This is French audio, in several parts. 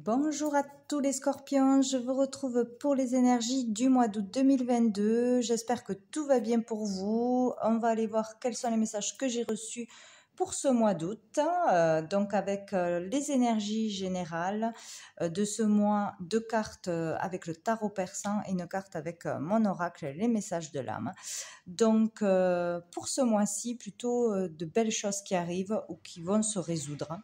Bonjour à tous les scorpions, je vous retrouve pour les énergies du mois d'août 2022. J'espère que tout va bien pour vous. On va aller voir quels sont les messages que j'ai reçus pour ce mois d'août. Donc avec les énergies générales de ce mois, deux cartes avec le tarot persan et une carte avec mon oracle, les messages de l'âme. Donc pour ce mois-ci, plutôt de belles choses qui arrivent ou qui vont se résoudre.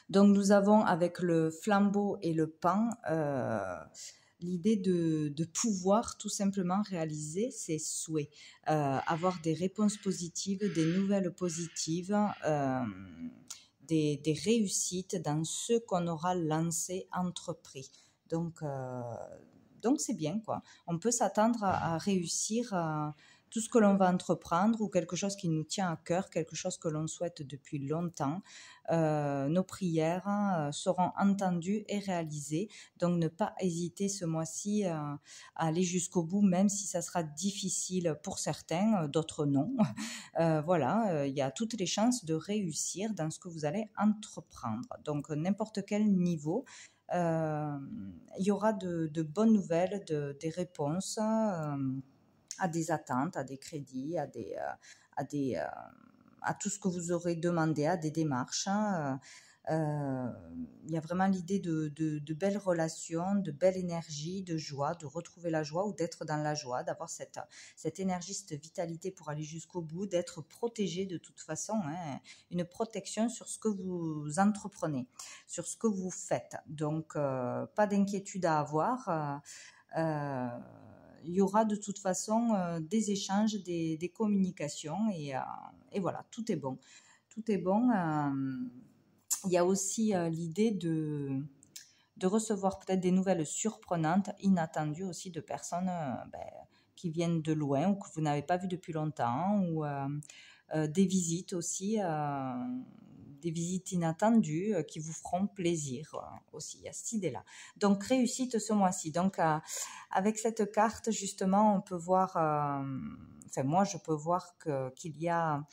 Donc nous avons avec le flambeau et le paon l'idée de pouvoir tout simplement réaliser ses souhaits, avoir des réponses positives, des nouvelles positives, des réussites dans ce qu'on aura lancé, entrepris. Donc c'est bien quoi. On peut s'attendre à réussir tout ce que l'on va entreprendre ou quelque chose qui nous tient à cœur, quelque chose que l'on souhaite depuis longtemps. Nos prières seront entendues et réalisées. Donc, ne pas hésiter ce mois-ci à aller jusqu'au bout, même si ça sera difficile pour certains, d'autres non. Voilà, il y a toutes les chances de réussir dans ce que vous allez entreprendre. Donc, n'importe quel niveau. Il y aura de bonnes nouvelles, des réponses à des attentes, à des crédits, à tout ce que vous aurez demandé, à des démarches. Il y a vraiment l'idée de belles relations, de belle énergie, de joie, de retrouver la joie ou d'être dans la joie, d'avoir cette énergie, cette vitalité pour aller jusqu'au bout, d'être protégé de toute façon, hein, une protection sur ce que vous entreprenez, sur ce que vous faites. Donc, pas d'inquiétude à avoir. Il y aura de toute façon des échanges, des communications et voilà, tout est bon. Tout est bon. Il y a aussi l'idée de recevoir peut-être des nouvelles surprenantes, inattendues aussi de personnes qui viennent de loin ou que vous n'avez pas vues depuis longtemps ou des visites aussi, des visites inattendues qui vous feront plaisir aussi. Il y a cette idée-là. Donc, réussite ce mois-ci. Donc, avec cette carte, justement, on peut voir, enfin, moi, je peux voir qu'il y a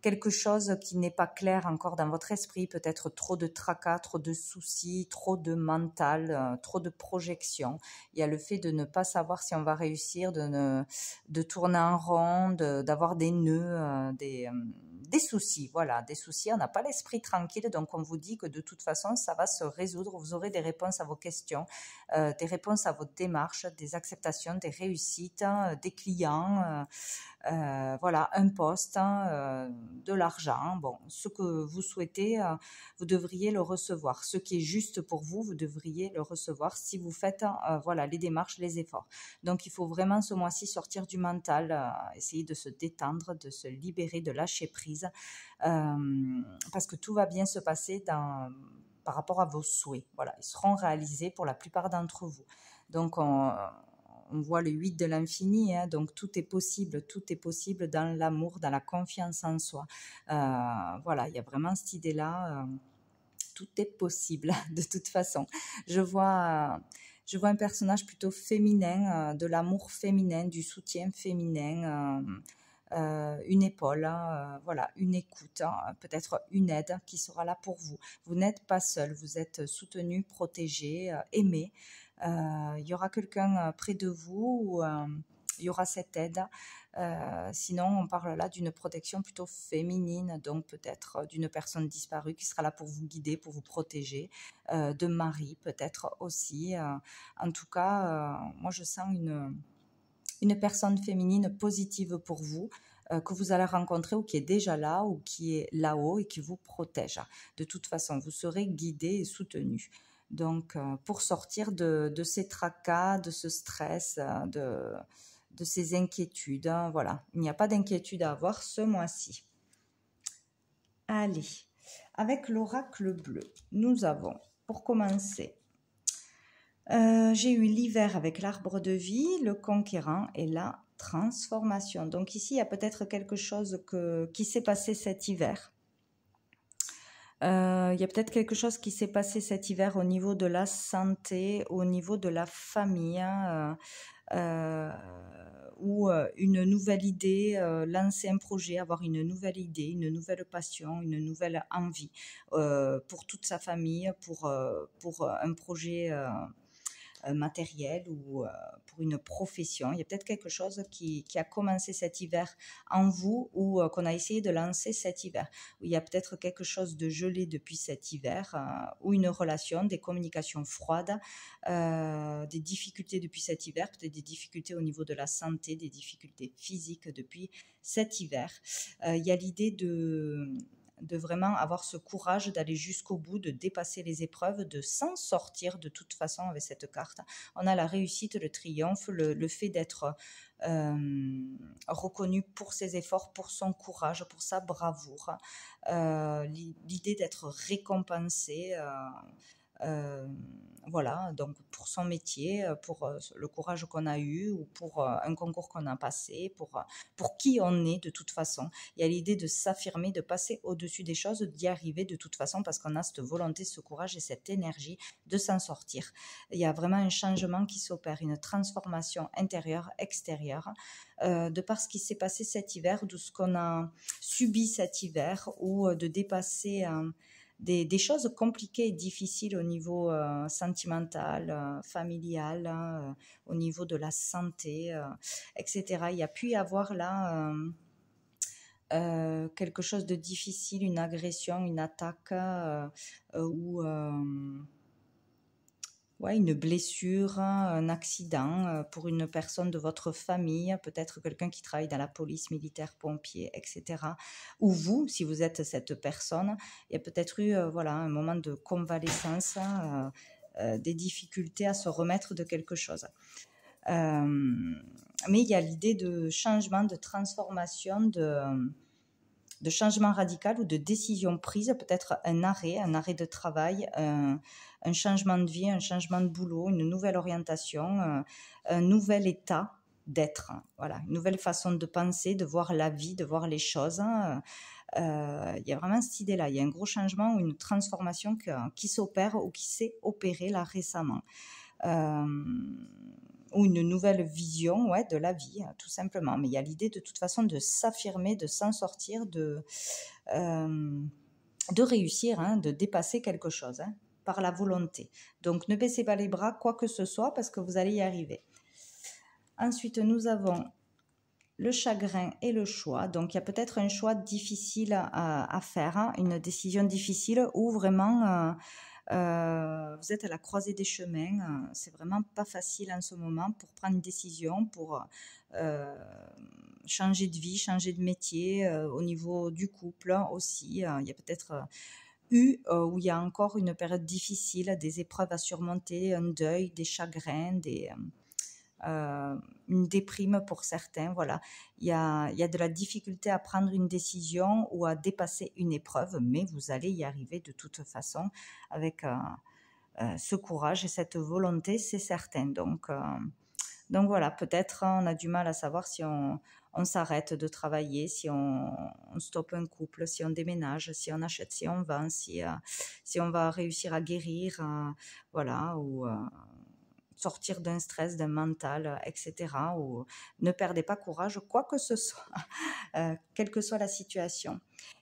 quelque chose qui n'est pas clair encore dans votre esprit, peut-être trop de tracas, trop de soucis, trop de mental, trop de projections. Il y a le fait de ne pas savoir si on va réussir, de tourner en rond, d'avoir des nœuds, des soucis. Voilà, des soucis. On n'a pas l'esprit tranquille, donc on vous dit que de toute façon, ça va se résoudre. Vous aurez des réponses à vos questions, des réponses à vos démarches, des acceptations, des réussites, des clients. Voilà, un poste, de l'argent, bon, ce que vous souhaitez, vous devriez le recevoir. Ce qui est juste pour vous, vous devriez le recevoir si vous faites voilà, les démarches, les efforts. Donc, il faut vraiment ce mois-ci sortir du mental, essayer de se détendre, de se libérer, de lâcher prise, parce que tout va bien se passer par rapport à vos souhaits. Voilà, ils seront réalisés pour la plupart d'entre vous. Donc, on voit le 8 de l'infini, hein, donc tout est possible dans l'amour, dans la confiance en soi. Voilà, il y a vraiment cette idée-là, tout est possible de toute façon. Je vois un personnage plutôt féminin, de l'amour féminin, du soutien féminin, une épaule, voilà, une écoute, hein, peut-être une aide qui sera là pour vous. Vous n'êtes pas seul, vous êtes soutenu, protégé, aimé. Il y aura quelqu'un près de vous où il y aura cette aide. Sinon, on parle là d'une protection plutôt féminine, donc peut-être d'une personne disparue qui sera là pour vous guider, pour vous protéger, de mari peut-être aussi. En tout cas, moi je sens une personne féminine positive pour vous, que vous allez rencontrer ou qui est déjà là ou qui est là-haut et qui vous protège. De toute façon, vous serez guidé et soutenu. Donc, pour sortir de ces tracas, de ce stress, de ces inquiétudes, hein, voilà. Il n'y a pas d'inquiétude à avoir ce mois-ci. Allez, avec l'oracle bleu, nous avons, pour commencer, j'ai eu l'hiver avec l'arbre de vie, le conquérant et la transformation. Donc ici, il y a peut-être quelque chose qui s'est passé cet hiver. Il y a peut-être quelque chose qui s'est passé cet hiver au niveau de la santé, au niveau de la famille, hein, ou une nouvelle idée, lancer un projet, avoir une nouvelle idée, une nouvelle passion, une nouvelle envie pour toute sa famille, pour un projet matériel ou pour une profession. Il y a peut-être quelque chose qui a commencé cet hiver en vous ou qu'on a essayé de lancer cet hiver. Il y a peut-être quelque chose de gelé depuis cet hiver ou une relation, des communications froides, des difficultés depuis cet hiver, peut-être des difficultés au niveau de la santé, des difficultés physiques depuis cet hiver. Il y a l'idée de vraiment avoir ce courage d'aller jusqu'au bout, de dépasser les épreuves, de s'en sortir de toute façon avec cette carte. On a la réussite, le triomphe, le fait d'être reconnu pour ses efforts, pour son courage, pour sa bravoure, l'idée d'être récompensé. Voilà, donc pour son métier, pour le courage qu'on a eu ou pour un concours qu'on a passé, pour qui on est de toute façon. Il y a l'idée de s'affirmer, de passer au-dessus des choses, d'y arriver de toute façon parce qu'on a cette volonté, ce courage et cette énergie de s'en sortir. Il y a vraiment un changement qui s'opère, une transformation intérieure, extérieure, de par ce qui s'est passé cet hiver, de ce qu'on a subi cet hiver ou de dépasser des choses compliquées et difficiles au niveau sentimental, familial, au niveau de la santé, etc. Il y a pu y avoir là quelque chose de difficile, une agression, une attaque ou ouais, une blessure, un accident pour une personne de votre famille, peut-être quelqu'un qui travaille dans la police, militaire, pompier, etc. Ou vous, si vous êtes cette personne, il y a peut-être eu voilà, un moment de convalescence, des difficultés à se remettre de quelque chose. Mais il y a l'idée de changement, de transformation, de changement radical ou de décision prise, peut-être un arrêt de travail, un changement de vie, un changement de boulot, une nouvelle orientation, un nouvel état d'être. Voilà, une nouvelle façon de penser, de voir la vie, de voir les choses. Il y a vraiment cette idée-là. Il y a un gros changement ou une transformation qui s'opère ou qui s'est opérée là récemment. Ou une nouvelle vision de la vie, tout simplement. Mais il y a l'idée de toute façon de s'affirmer, de s'en sortir, de réussir, de dépasser quelque chose par la volonté. Donc ne baissez pas les bras, quoi que ce soit, parce que vous allez y arriver. Ensuite, nous avons le chagrin et le choix. Donc il y a peut-être un choix difficile à faire, une décision difficile ou vraiment... vous êtes à la croisée des chemins, c'est vraiment pas facile en ce moment pour prendre une décision, pour changer de vie, changer de métier, au niveau du couple aussi. Il y a peut-être où il y a encore une période difficile, des épreuves à surmonter, un deuil, des chagrins, une déprime pour certains. Voilà. Il y a de la difficulté à prendre une décision ou à dépasser une épreuve, mais vous allez y arriver de toute façon avec ce courage et cette volonté, c'est certain. Donc voilà, peut-être on a du mal à savoir si on s'arrête de travailler, si on stoppe un couple, si on déménage, si on achète, si on vend, si on va réussir à guérir, voilà, ou sortir d'un stress, d'un mental, etc. Ou ne perdez pas courage, quoi que ce soit, quelle que soit la situation.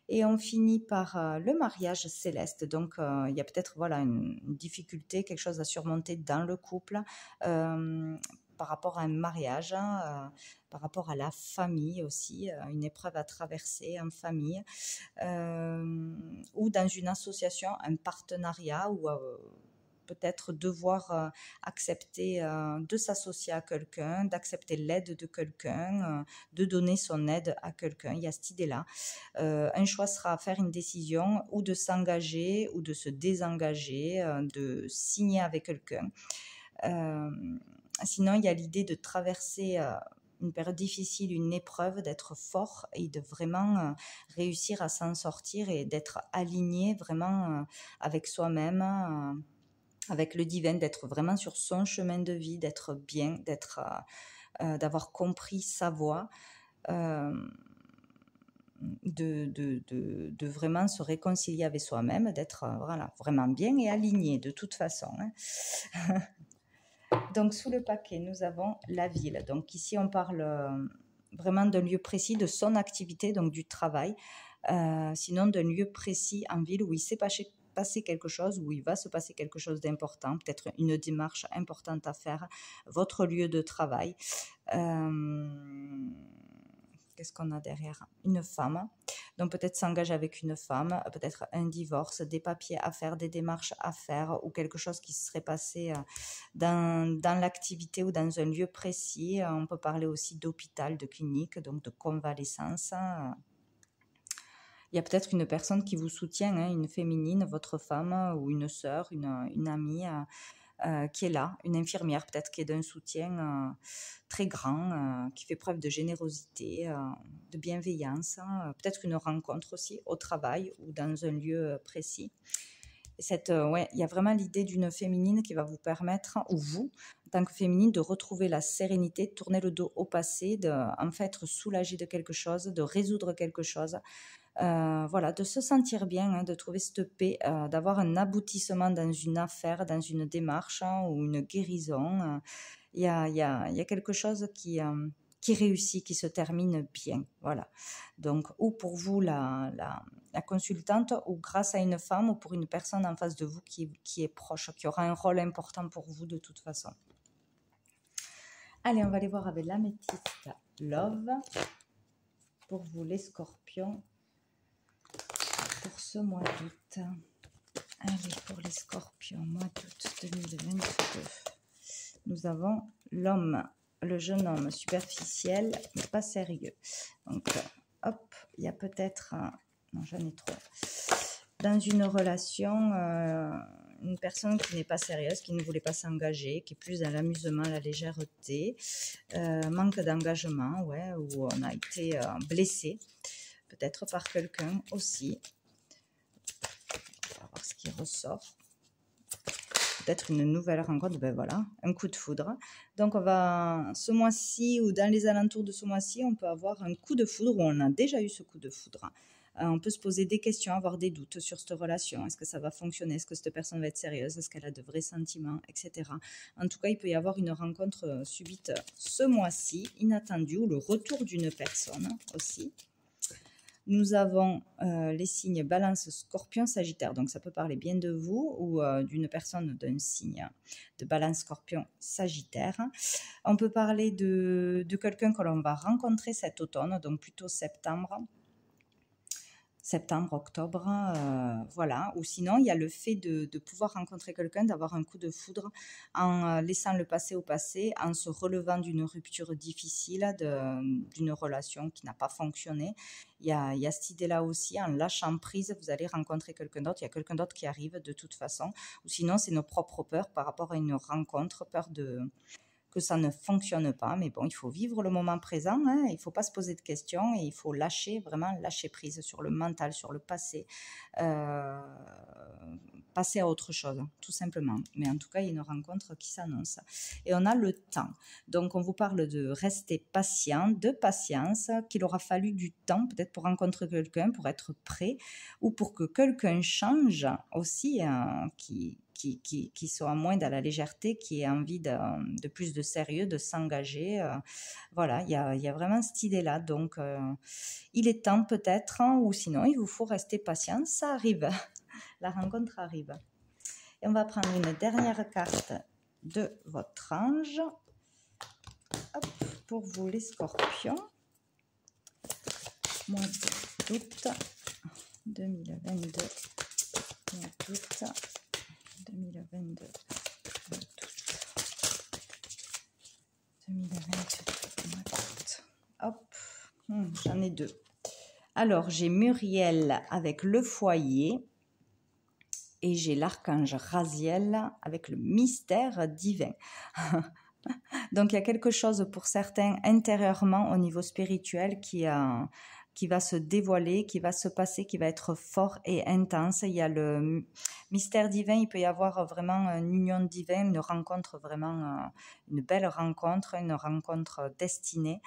Et on finit par le mariage céleste. Donc, il y a peut-être voilà, une difficulté, quelque chose à surmonter dans le couple par rapport à un mariage, par rapport à la famille aussi, une épreuve à traverser en famille, ou dans une association, un partenariat ou peut-être devoir accepter de s'associer à quelqu'un, d'accepter l'aide de quelqu'un, de donner son aide à quelqu'un. Il y a cette idée-là. Un choix sera à faire une décision ou de s'engager ou de se désengager, de signer avec quelqu'un. Sinon, il y a l'idée de traverser une période difficile, une épreuve, d'être fort et de vraiment réussir à s'en sortir et d'être aligné vraiment avec soi-même, avec le divin, d'être vraiment sur son chemin de vie, d'être bien, d'avoir compris sa voie, de vraiment se réconcilier avec soi-même, d'être voilà, vraiment bien et aligné de toute façon. Donc, sous le paquet, nous avons la ville. Donc, ici, on parle vraiment d'un lieu précis, de son activité, donc du travail. Sinon, d'un lieu précis en ville où il s'est passer quelque chose, où il va se passer quelque chose d'important, peut-être une démarche importante à faire, votre lieu de travail. Qu'est-ce qu'on a derrière? Une femme. Donc peut-être s'engager avec une femme, peut-être un divorce, des papiers à faire, des démarches à faire ou quelque chose qui se serait passé dans l'activité ou dans un lieu précis. On peut parler aussi d'hôpital, de clinique, donc de convalescence. Il y a peut-être une personne qui vous soutient, hein, une féminine, votre femme ou une sœur, une amie qui est là, une infirmière peut-être qui est d'un soutien très grand, qui fait preuve de générosité, de bienveillance, hein, peut-être une rencontre aussi au travail ou dans un lieu précis. Et ouais, il y a vraiment l'idée d'une féminine qui va vous permettre, ou vous, en tant que féminine, de retrouver la sérénité, de tourner le dos au passé, de en fait être soulagée de quelque chose, de résoudre quelque chose. Voilà, de se sentir bien, hein, de trouver cette paix, d'avoir un aboutissement dans une affaire, dans une démarche, hein, ou une guérison. Il y a quelque chose qui réussit, qui se termine bien. Voilà. Donc, ou pour vous, la consultante, ou grâce à une femme, ou pour une personne en face de vous qui est proche, qui aura un rôle important pour vous de toute façon. Allez, on va aller voir avec l'améthyste Love. Pour vous, les scorpions, pour ce mois d'août. Allez, pour les scorpions, mois d'août 2022. Nous avons l'homme, le jeune homme superficiel, mais pas sérieux. Donc, hop, il y a peut-être, non, j'en ai trop. Dans une relation, une personne qui n'est pas sérieuse, qui ne voulait pas s'engager, qui est plus dans l'amusement, la légèreté, manque d'engagement, ouais, où on a été blessé, peut-être par quelqu'un aussi. On va voir ce qui ressort. Peut-être une nouvelle rencontre, ben voilà, un coup de foudre. Donc on va, ce mois-ci ou dans les alentours de ce mois-ci, on peut avoir un coup de foudre ou on a déjà eu ce coup de foudre. On peut se poser des questions, avoir des doutes sur cette relation. Est-ce que ça va fonctionner? Est-ce que cette personne va être sérieuse? Est-ce qu'elle a de vrais sentiments, etc. En tout cas, il peut y avoir une rencontre subite ce mois-ci, inattendue, ou le retour d'une personne aussi. Nous avons les signes Balance, Scorpion, Sagittaire. Donc, ça peut parler bien de vous ou d'une personne d'un signe de Balance, Scorpion, Sagittaire. On peut parler de quelqu'un que l'on va rencontrer cet automne, donc plutôt septembre, octobre, voilà. Ou sinon, il y a le fait de pouvoir rencontrer quelqu'un, d'avoir un coup de foudre en laissant le passé au passé, en se relevant d'une rupture difficile, d'une relation qui n'a pas fonctionné. Il y a cette idée-là aussi, en lâchant prise, vous allez rencontrer quelqu'un d'autre, il y a quelqu'un d'autre qui arrive de toute façon. Ou sinon, c'est nos propres peurs par rapport à une rencontre, peur que ça ne fonctionne pas, mais bon, il faut vivre le moment présent, hein, il ne faut pas se poser de questions et il faut vraiment lâcher prise sur le mental, sur le passé, passer à autre chose, tout simplement. Mais en tout cas, il y a une rencontre qui s'annonce. Et on a le temps. Donc, on vous parle de rester patient, de patience, qu'il aura fallu du temps peut-être pour rencontrer quelqu'un, pour être prêt, ou pour que quelqu'un change aussi, qui soit moins dans la légèreté, qui ait envie de plus de sérieux, de s'engager. Voilà, il y a vraiment cette idée-là. Donc, il est temps peut-être, hein, ou sinon, il vous faut rester patient. Ça arrive, la rencontre arrive. Et on va prendre une dernière carte de votre ange. Hop, pour vous, les scorpions. Mois d'août 2022. Mois d'août 2022. 2022. Hop, j'en ai deux. Alors, j'ai Muriel avec le foyer et j'ai l'archange Raziel avec le mystère divin. Donc, il y a quelque chose pour certains intérieurement au niveau spirituel qui qui va se dévoiler, qui va se passer, qui va être fort et intense. Il y a le mystère divin, il peut y avoir vraiment une union divine, une rencontre vraiment, une belle rencontre, une rencontre destinée,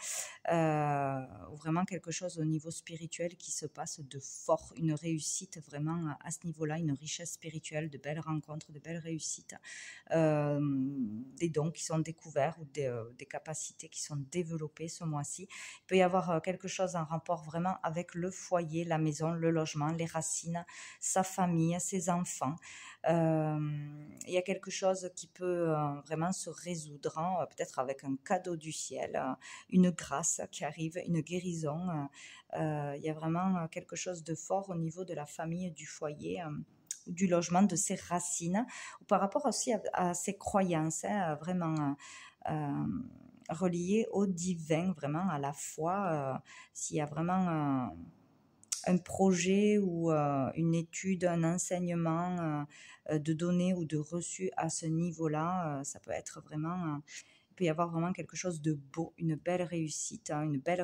ou vraiment quelque chose au niveau spirituel qui se passe de fort, une réussite vraiment à ce niveau-là, une richesse spirituelle, de belles rencontres, de belles réussites, des dons qui sont découverts ou des capacités qui sont développées ce mois-ci. Il peut y avoir quelque chose en rapport vraiment avec le foyer, la maison, le logement, les racines, sa famille, ses enfants. Il y a quelque chose qui peut vraiment se résoudre, hein, peut-être avec un cadeau du ciel, une grâce qui arrive, une guérison. Il y a vraiment quelque chose de fort au niveau de la famille, du foyer, du logement, de ses racines, ou par rapport aussi à ses croyances, hein, vraiment reliées au divin, vraiment à la foi. S'il y a vraiment un projet ou une étude, un enseignement de données ou de reçu à ce niveau-là, ça peut être vraiment, il peut y avoir vraiment quelque chose de beau, une belle réussite, hein, une belle